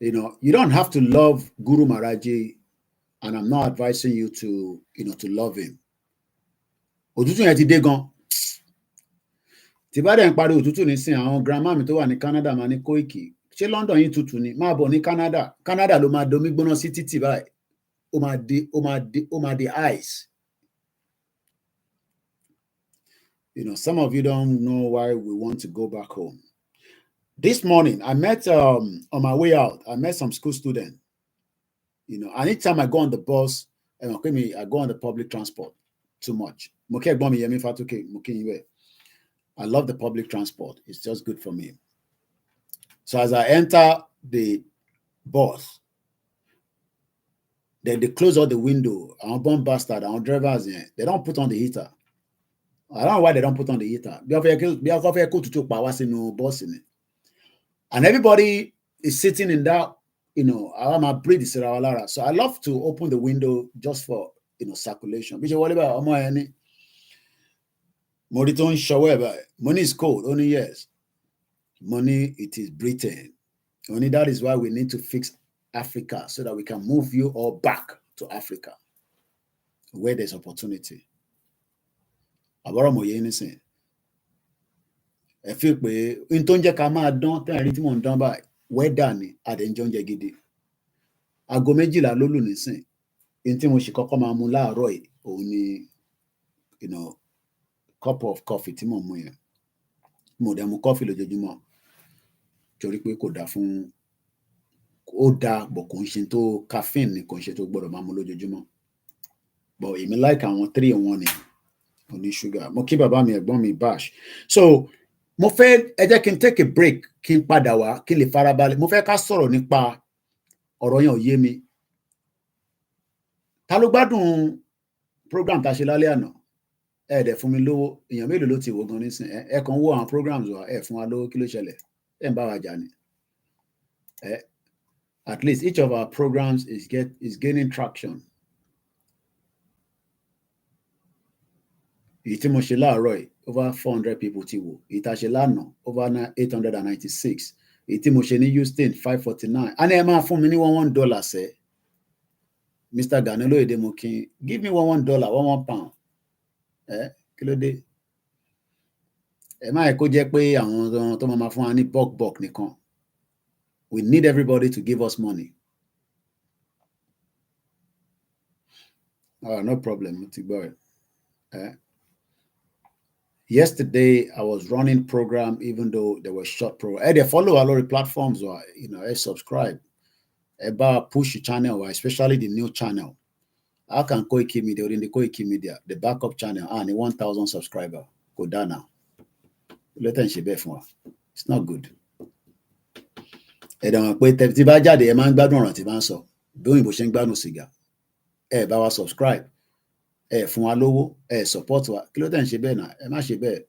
you don't have to love Guru Maharaji, and I'm not advising you to love him. Òtútù yẹn ti dé gan. Tí bá dẹ̀ ń parí òtútù nísìn àwọn grandma mi tó wà ní Canada máa ní Kóìkì. Ṣé London yín tutù ni? Máa bọ̀ ní Canada. Canada ló máa domi gbóná sí títì báyìí. Ó máa di ice. Some of you don't know why we want to go back home. This morning, I met, on my way out, I met some school students. Anytime I go on the bus, I go on the public transport too much. I love the public transport. It's just good for me. So as I enter the bus, then they close all the window. Our bomb bastard, our drivers, they don't put on the heater. I don't know why they don't put on the heater. And everybody is sitting in that, my breath is around. So I love to open the window just for, circulation. Money is cold, only yes. Money, it is Britain. Only that is why we need to fix Africa so that we can move you all back to Africa where there's opportunity. Ẹ fi pé n tó ń jẹ́ ká máa dán tẹ́rìn tí mò ń dán báyìí wẹ́dà ni àdéjọ́ oúnjẹ gidi. Aago 12 ló lù nísìn. N tí mo sì kọ́kọ́ máa mu láàárọ̀ yìí òun ni cup of coffee tí mò ń mu yẹn. Mo dẹ̀ mu coffee lójoojúmọ́ torí pé kò dáa fún ó dáa bọ̀ kò ń ṣe tó caffeine ni kò ń ṣe tó gbọ́dọ̀ máa mu lójoojúmọ́. But èmi like àwọn 3-in-1 ni oní sugar. Mo kí bàbá mi ẹ̀gbọ́n mi bash. So mo fẹ́ ẹ jẹ́ kí n take a break kí n padà wá kí n lè farabalẹ̀. Mo fẹ́ ká sọ̀rọ̀ nípa ọ̀rọ̀ yẹn ò yé mi. Ta ló gbádùn program tá a ṣe lálẹ́ àná? Ẹ dẹ̀ fún mi lówó. Èèyàn mélòó ló ti wò gan nísìn? Ẹ kàn wo àwọn programs wa, ẹ fún wa lówó, kí ló ṣẹlẹ̀? Ẹ ń bá wa jà ni. At least each of our programs is gaining traction. Èyí tí mo ṣe láàárọ̀ yìí, over 400 people ti wò. Èyí tá a ṣe lánàá, over 896. Èyí tí mo ṣe ní Houston, 549. A ní ẹ máa fún mi ní $1 sẹ́. Mr. Ganilo Edemokin, give me $1, £1. Kí ló dé? Ẹ má yẹ kó jẹ́ pé àwọn tó máa fún wa ní bulk nìkan. We need everybody to give us money. No problem. Mo ti gbọ́ ẹ. Yesterday, I was running program, even though they were short program. They follow a lot of platforms, or subscribe. About push the channel, especially the new channel. How can Koiki Media, in the Koiki Media, the backup channel, and 1,000 subscriber go down now? It's not good. Tí bá jáde ẹ máa ń gbádùn ọ̀rọ̀ tí bá ń sọ bí òyìnbó ṣe ń gbádùn sìgá ẹ bá wa subscribe ẹ fún wa lówó ẹ support wa kí ló tẹ̀ ń ṣe bẹ́ẹ̀ náà ẹ má ṣe bẹ́ẹ̀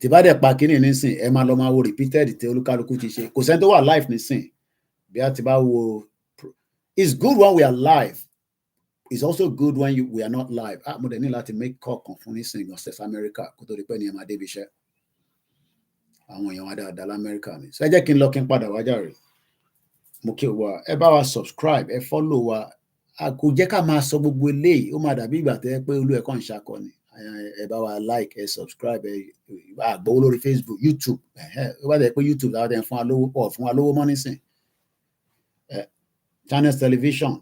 tí bá dẹ̀ pa kínní nísìn ẹ máa lọ máa wo repeated tí olúkálukú ti ṣe kò sẹ́ni tó wà live nísìn bí a ti bá wo it's good when we are live it's also good when we are not live mo dẹ̀ ní láti make call kan fún nísìn ọ̀sẹ̀ America kó tó di pé ní ẹ máa débi iṣẹ́ àwọn èèyàn wa dáadáa lamẹ́ríkà ni ṣé jẹ́ kí n lọ kí n padà wájà rè mo kí wa ẹ bá wa subscribe ẹ follow wa kò jẹ́ ká máa sọ gbogbo eléyìí ó máa dàbí ìgbà tẹ́ pé olú ẹ̀ kàn ń ṣakọni ẹ bá wa like ẹ subscribe ẹ àgbọ̀wọ́ lórí Facebook YouTube ó bá dẹ̀ pé YouTube láwọn ẹ̀ fún wa lówó mọ́ nísìn Channels Television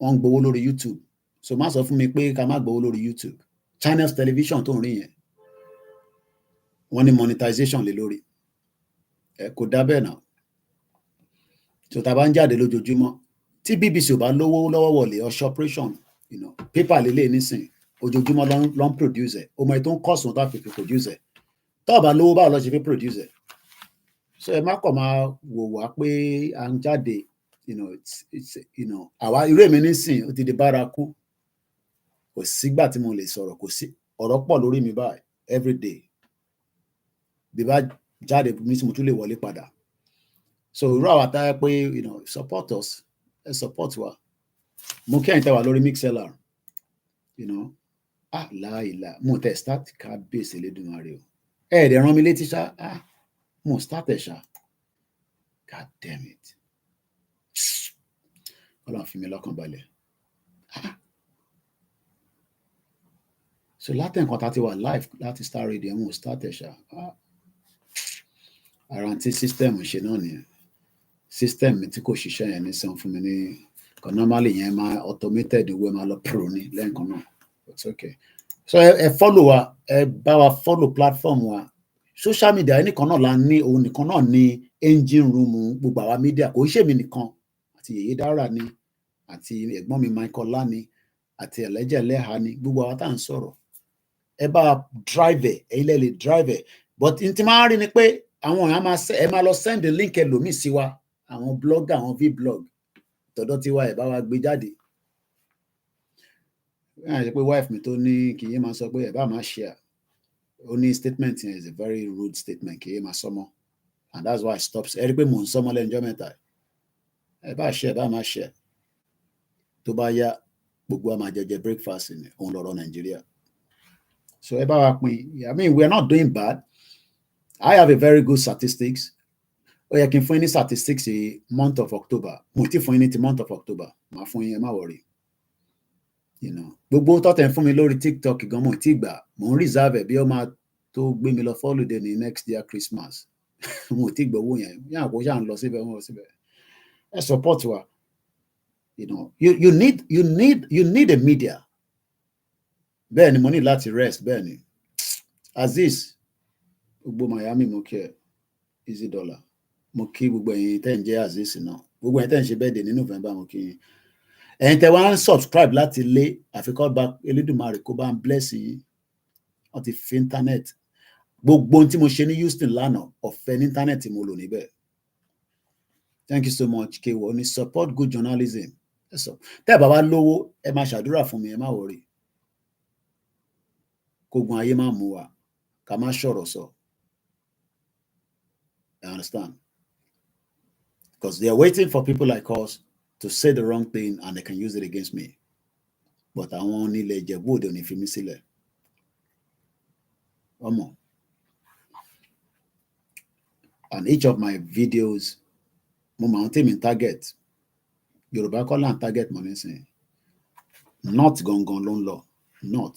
wọ́n ń gbowó lórí YouTube so má sọ fún mi pé ká má gbowó lórí YouTube Channels Television tó ń rí yẹn wọ́n ní monetization lé lórí kò dá bẹ́ẹ̀ náà tó tá bá ń jáde lójoojúmọ́ tí BBC ò bá lówó lọ́wọ́ wọlé ọ̀ṣọ́ operation paper lélẹ̀ nísìn ojoojúmọ́ ló ń produce ẹ̀ ọmọ ẹ̀ tó ń kọ̀sùn tá fi produce ẹ̀ tó bá lówó báwo ló ṣe fi produce ẹ̀ so ẹ má kọ̀ máa wò wá pé à ń jáde àwa irú èmi nísìn ó ti di bárakú kò sígbà tí mo lè sọ̀rọ̀ kò sí ọ̀rọ̀ pọ̀ lórí mi báyìí everyday bí bá jáde mi tí mo tún lè wọlé padà so irú àwa tá a pé support us ẹ support wa mo kí ẹ̀yin tẹ́ wà lórí mixlr láìla mo tẹ start ká bèsè lédùmarè o ẹ̀ẹ́dẹ̀ rán mi létí ṣá mo start ẹ̀ ṣá god damn it Ọlọ́run fi mi lọ́kàn balẹ̀ so láti nǹkan tá a ti wà live láti Star Radio mo start ẹ̀ ṣá ara tí system ṣe náà nìyẹn system tí kò ṣiṣẹ́ yẹn ní san fún mi ní normally yẹn máa automated owó máa lọ pro ní lẹ́ẹ̀kan náà it's okay so ẹ follow wa ẹ bá wa follow platform wa social media ẹnìkan náà la ní òun nìkan náà ní engine room gbogbo àwa media kò ń ṣèmi nìkan àti Yèyé Dára ni àti ẹ̀gbọ́n mi Michael Lani àti ẹlẹ́jẹ̀ lẹ́ha ni gbogbo àwa tá à ń sọ̀rọ̀ ẹ bá drive ẹ̀yin lẹ́ lè drive but n ti máa rí ni pé àwọn èèyàn ẹ máa lọ send the link ẹlòmíì sí wa àwọn blogger àwọn vblog tọ̀dọ̀ tiwa ẹ̀ bá wa gbé jáde ṣe pé wife mi tó ní kì í máa sọ pé ẹ̀ bá máa share ó ní statement yẹn is a very rude statement kì í máa sọmọ and that's why I stop ẹ rí pé mò ń sọmọ lẹ́njọ́ mẹ́ta ẹ bá share ẹ bá máa share tó bá yá gbogbo a máa jẹjẹ breakfast ni òun lọ́rọ̀ Nàìjíríà so ẹ bá wa pín I mean we are not doing bad I have a very good statistics ó yẹ kí n fún yín ní statistics month of October mo ti fún yín ní ti month of October màá fún yín ẹ má worry gbogbo tọ́tẹ̀ ń fún mi lórí TikTok gan mo ti gbà mo ń reserve ẹ̀ bí ó máa tó gbé mi lọ holiday ní next year Christmas mo ti gbọ́ owó yẹn yàn kó ṣáà ń lọ síbẹ̀ wọ́n lọ síbẹ̀ ẹ support wa you need a media bẹ́ẹ̀ ni mo ní láti rest bẹ́ẹ̀ ni Aziz gbogbo Miami mo kí ẹ Easy Dollar mo kí gbogbo ẹ̀yin tẹ́ ń jẹ́ Aziz náà gbogbo ẹ̀yin tẹ́ ń ṣe birthday ní November mo kí yín ẹ̀yin tẹ́ wá ń subscribe láti lé àfikọ́ bá Elédùmarè kó bá ń bless yín wọ́n ti fi internet gbogbo ohun tí mo ṣe ní Houston lánàá ọ̀fẹ́ ní internet mo lò níbẹ̀ thank you so much Kewo ní support good journalism tẹ́ ẹ bá wá lówó ẹ máa ṣàdúrà fún mi ẹ má wọrí kógun ayé má mú wa ká má ṣọ̀rọ̀ sọ I understand because they are waiting for people like us to say the wrong thing and they can use it against me but àwọn onílẹ̀ Ìjẹ̀bú Òde ò ní fi mí sílẹ̀ ọmọ and each of my videos mo máa ń tèmi target Yorùbá kọ́ là ń target mọ́ nísìnyí not gangan ló ń lọ not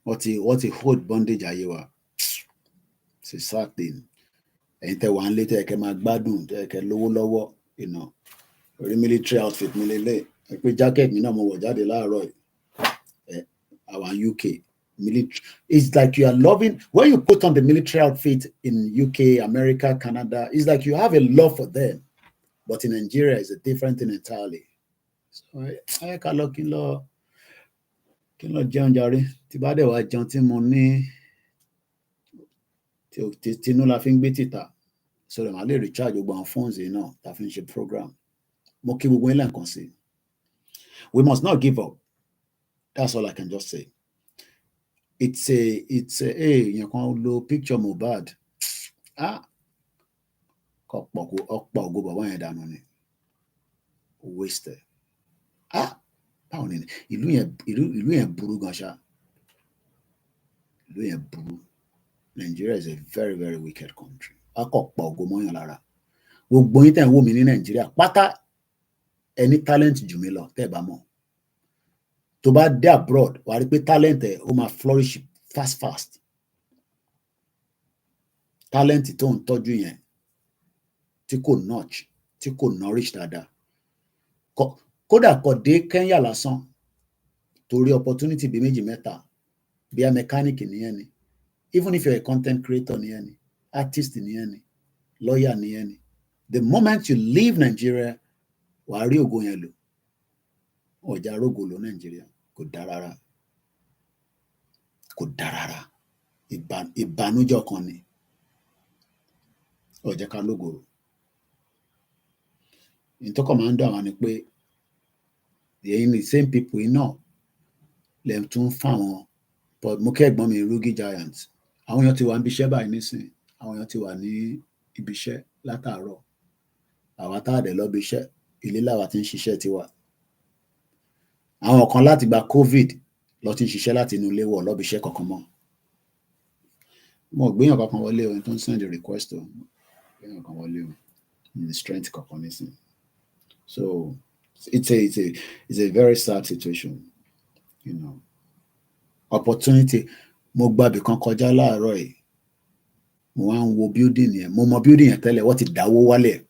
what a hold bondage ayé wa it's a sad thing ẹ̀yin tẹ́ wà ń lé tẹ́ kẹ́ máa gbádùn tẹ́ kẹ́ lówó lọ́wọ́ orí military outfit mi lélẹ̀ pé jacket mi náà mo wọ̀ jáde láàárọ̀ our UK military. It's like you are loving, when you put on the military outfit in UK, America, Canada, it's like you have a love for them. But in Nigeria, it's a different thing entirely. So I can look in law. Kí ló jẹun jàre tí bá dẹ̀ wá jẹun tí mo ní tinú la fi ń gbé títà sọ̀rọ̀ màá lè recharge gbogbo àwọn phones yìí náà tá a fi ń ṣe program. Mo kí gbogbo yín lẹ́ẹ̀kan sí. We must not give up. That's all I can just say. It's a èèyàn kan lo picture Mohbad. Ọ̀pọ̀ ògo bàbá yẹn dànù ni. Wasted. Báwo ni ìlú yẹn burú gan ṣá. Ìlú yẹn burú. Nigeria is a very, very wicked country. Akọ̀pọ̀ ògo mọ́yàn lára. Gbogbo yín tẹ̀ ń wò mí ní Nàìjíríà pátá ẹni talent jù mí lọ tẹ́ ẹ bá mọ̀. Tó bá dé abroad wàá rí pé talent ẹ̀ ó máa flourish fast. Talent tó ń tọ́jú yẹn tí kò notch tí kò nourish dáadáa. Kódà kò dé Kenya lásán torí opportunity bí méjì mẹ́ta bí a mechanic nìyẹn ni. Even if you're a content creator nìyẹn ni, artist nìyẹn ni, lawyer nìyẹn ni. The moment you leave Nigeria, wàá rí ògo yẹn lò. Ọjà rógo lò Nigeria kò dá rárá. Kò dá rárá. Ìbànújẹ́ ọkàn ni. Ọjà ká lógo. Ìtọ́kọ̀ máa ń dùn àwọn ni pé the same people iná lè tún fáwọn but mo kẹ́gbọ́n mi Rugi Giant. Àwọn èèyàn ti wà níbi iṣẹ́ báyìí nísìn. Àwọn èèyàn ti wà ní ibi iṣẹ́ látàárọ̀. Àwa tá a dẹ̀ lọ bí iṣẹ́ ilé làwa ti ń ṣiṣẹ́ tiwa. Àwọn kan láti gba COVID lọ ti ń ṣiṣẹ́ láti inú ilé wọ̀ lọ bí iṣẹ́ kankan mọ́. Mo gbéyàn kankan wọlé o tó ń send a request o. Gbéyàn kan wọlé o ní strength kankan nísìn. So it's a very sad situation, you know. Opportunity. Mo gba ibì kan kọjá láàárọ̀ yìí. Mo wá ń wo building yẹn. Mo mọ building yẹn tẹ́lẹ̀ wọ́n ti dáwó wálẹ̀.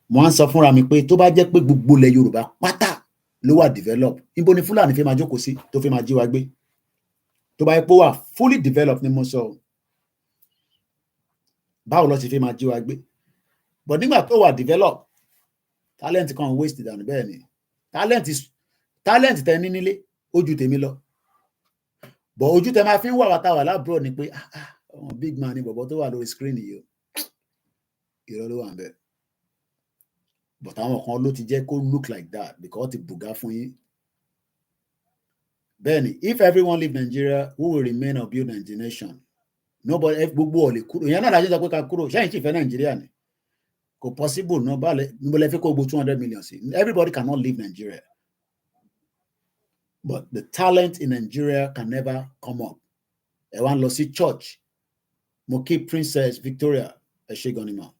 Mo wá ń sọ fúnra mi pé tó bá jẹ́ pé gbogbo ilẹ̀ Yorùbá pátá ló wà develop. Níbo ni Fúlàní fẹ́ máa jókòó sí tó fẹ́ máa jí wa gbé? Tó bá yẹ pé ó wà fully developed ni mo sọ. Báwo ló ti fẹ́ máa jí wa gbé? But nígbà tó wà develop, talent kan waste dànù bẹ́ẹ̀ ni. Talent tẹ ní nílé ojú tèmi lọ. But ojú tẹ máa fi ń wà wá táwà lábúrò ni pé big man ni bọ̀bọ̀ tó wà lórí screen yìí o. Irọ́ ló wà ń bẹ̀. But àwọn kan ló ti jẹ́ kó look like that because ti bùgá fún yín. Bẹ́ẹ̀ni, if everyone leave Nigeria, who will remain or build Nigeria nation? Nobody, gbogbo ò lè kúrò. Ìyẹn náà lájọ́ sọ pé ká kúrò. Ṣẹ́yìn sì fẹ́ Nigeria ni. Kò possible náà báàlẹ̀ níbo lẹ fi kó gbogbo 200 million sí. Everybody cannot leave Nigeria. But the talent in Nigeria can never come up. Ẹ wá ń lọ sí church. Mo kí Princess Victoria Eshegonima.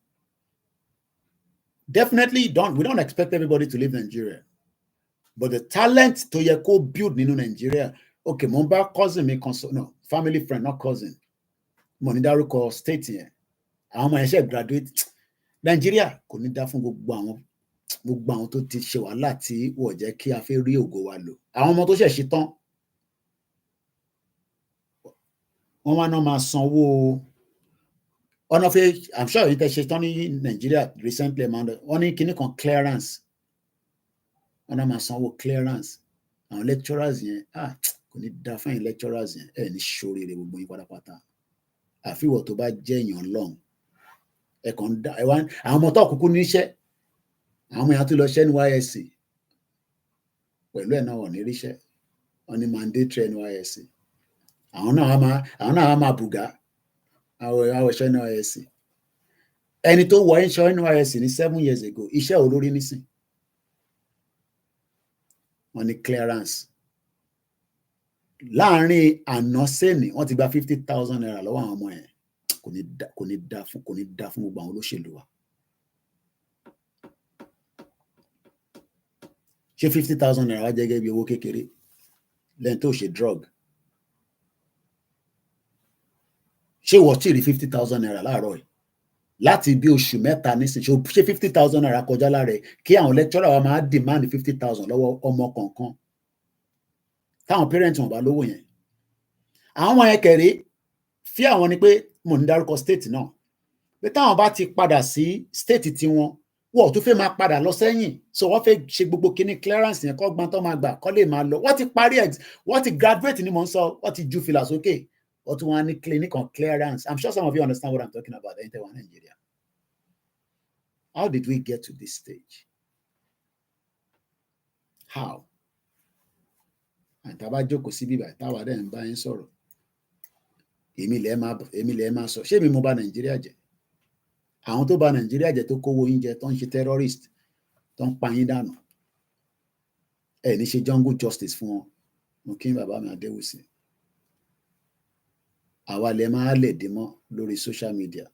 Definitely we don't expect everybody to leave Nigeria. But the talent to yẹ kó build nínú Nigeria. Okay, mo ń bá cousin mi no, family friend, not cousin. Mo ní dárúkọ state yẹn. Àwọn ọmọ yẹn ṣe graduate. Nigeria kò ní dá fún gbogbo àwọn tó ti ṣe wàhálà tí wọ́n jẹ́ kí a fẹ́ rí ògo wa lò. Àwọn ọmọ tó ṣẹ̀ ṣe tán. Wọ́n wá náà máa sanwó. I'm sure you tẹ́ ṣe tán ní Nigeria recently, wọ́n ní kíní kan clearance. Wọ́n náà máa sanwó clearance. Àwọn lecturers yẹn, kò ní dá fún yín lecturers yẹn. Ẹ ní ṣoríire gbogbo yín pátápátá. Àfíwọ̀ tó bá jẹ́ èèyàn lọ́hùn. Àwọn ọmọ tó kúkú níṣẹ́. Àwọn ọmọ yẹn tó lọ ṣẹ́ NYSC. Pẹ̀lú ẹ̀ náà wọ́n ní ríṣẹ́. Wọ́n ní mandatory NYSC. Àwọn náà máa bùgá. Àwọn ṣẹ́ NYSC. Ẹni tó wọ ṣẹ́ NYSC ní 7 years ago, iṣẹ́ olórí nísìn. Wọ́n ní clearance. Láàárín àná sẹ́ni, wọ́n ti gba 50,000 naira lọ́wọ́ àwọn ọmọ yẹn. Kò ní dá fún gbogbo àwọn olóṣèlú wa. Ṣé 50,000 naira wá jẹ́ gẹ́gẹ́ bí owó kékeré lẹ́yìn tó ṣe drug? Ṣé wọ́n ti rí 50,000 naira láàárọ̀ yìí? Láti bí oṣù mẹ́ta nísìn, ṣé 50,000 naira kọjá lára ẹ̀ kí àwọn lecturer wa máa demand 50,000 lọ́wọ́ ọmọ kọ̀ọ̀kan? táwọn parents wọn bá lówó yẹn. Àwọn ọmọ yẹn kẹ̀rẹ́ fí àwọn ni pé mo ń dárúkọ state náà pé táwọn bá ti padà sí state tiwọn wọ́n tún fẹ́ máa padà lọ sẹ́yìn, so wọ́n fẹ́ ṣe gbogbo kíní clearance yẹn kọ́ gbọ́n tó máa gbà kọ́ lè máa lọ. Wọ́n ti parí wọ́n ti graduate ni mò ń sọ, wọ́n ti ju fìlà sókè, wọ́n tún wá ní clinic on clearance. I'm sure some of you understand what I'm talking about. Ẹ̀yin tẹ́ wà Nigeria. How did we get to this stage? How? Àtàbá jókòó sí bíbá táwa dẹ̀ ń bá yín sọ̀rọ̀. Èmi lẹ́ẹ̀ máa sọ, ṣé mi mo bà Nàìjíríà jẹ́? Àwọn tó bà Nàìjíríà jẹ́ tó kówó yín jẹ, tó ń ṣe terrorist, tó ń pa yín dànù. Ẹ ní ṣe jungle justice fún wọn. Mo kí bàbá mi Adéwùsì. Àwa lẹ máa lẹ̀ dé mọ́ lórí social media.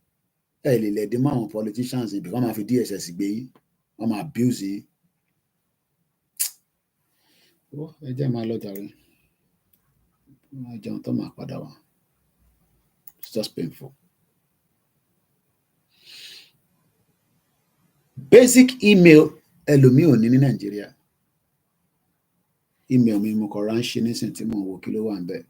Ẹ lè lẹ̀ dé mọ́ àwọn politicians níbi wọ́n máa fi DSS gbé yín, wọ́n máa abuse yín. Ẹ jẹ́ máa lọ jàre. Wọ́n jẹun tó máa padà wá. It's just painful. Basic email ẹlòmíì ò ní Nàìjíríà. Email mi mo kọ ránṣẹ́ nísìn tí mo wò kí ló wà ń bẹ̀.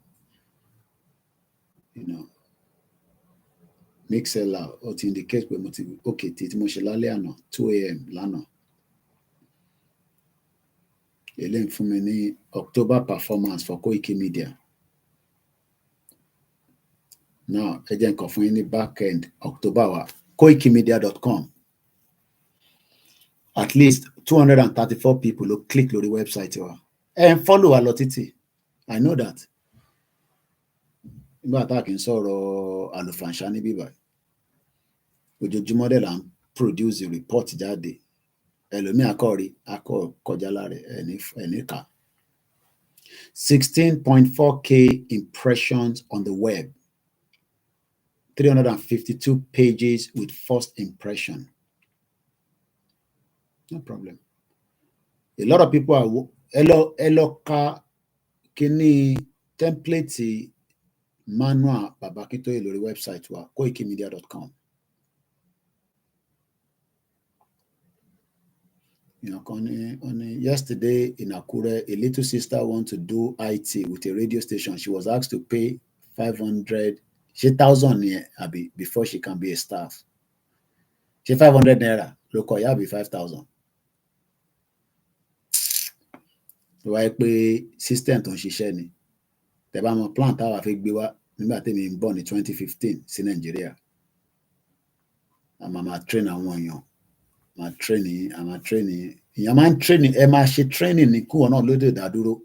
Mixella ó ti indicate pé mo ti okay tí mo ṣe lálẹ́ àná 2 a.m. lánàá. Eléyìí fún mi ní October performance for Koiki Media. Now ẹ jẹ́ nǹkan fún yín ní back end October wa koikimedia.com. At least 234 people ló click lórí website wa. Ẹ ń follow wa lọ títì. I know that. Nígbà tá a kì í sọ̀rọ̀ àlùfànṣá ní bíbá. Ojoojúmọ́ dẹ̀ là ń produce report jáde. Ẹlòmíì akọ kọjá láre ẹni kà. 16.4k impressions on the web. 352 pages with first impression. No problem. A lot of people are eloka kini template manual babakito lórí website wa koikimedia.com. Yesterday in Akure, a little sister want to do IT with a radio station. She was asked to pay 500, 1,000 before she can be a staff. She 500 naira, local ya be 5,000. Why pay system tó ń ṣiṣẹ́ ni? Tẹ́ bá mọ̀ plan táwa fi gbé wá nígbà tí mi ń bọ̀ ní 2015 sí Nàìjíríà. Àmà train àwọn èèyàn. I'm training. Ìyẹn máa ń training, ẹ máa ṣe training ní kúrò náà lóde ìdádúró.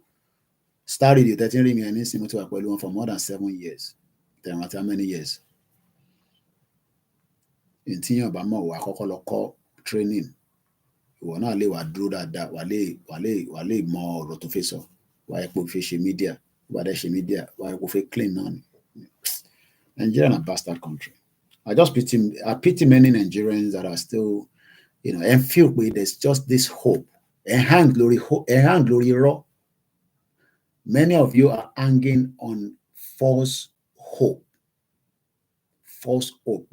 STARR Radio 13 rí mi ẹni sí mo ti wà pẹ̀lú wọn for more than 7 years. Tẹ̀wọ̀n àti how many years? Ìtìyàn bá mọ̀ wá kọ́kọ́ lọ kọ́ training. Ìwọ náà lè wà dúró dáadáa, wà lè mọ ọ̀rọ̀ tó fẹ́ sọ. Wà á epo fẹ́ ṣe media, wà á ṣe media, wà á epo fẹ́ clean náà ni. Nigeria is a bastard country. I pity many Nigerians that are still, and feel there's just this hope. And hang glory raw. Many of you are hanging on false hope. False hope.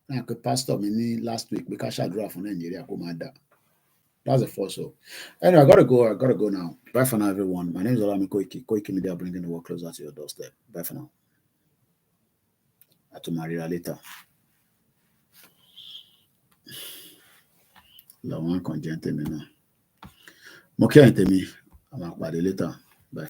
Like a pastor last week, because Shadra from Nigeria, that's a false hope. Anyway, I gotta go now. Bye for now, everyone. My name is Olami Koiki Media, bringing the work closer to your doorstep. Bye for now. To marry later. La one conjente me na. Mo kí ẹ̀yin tèmi, a máa pàdé later.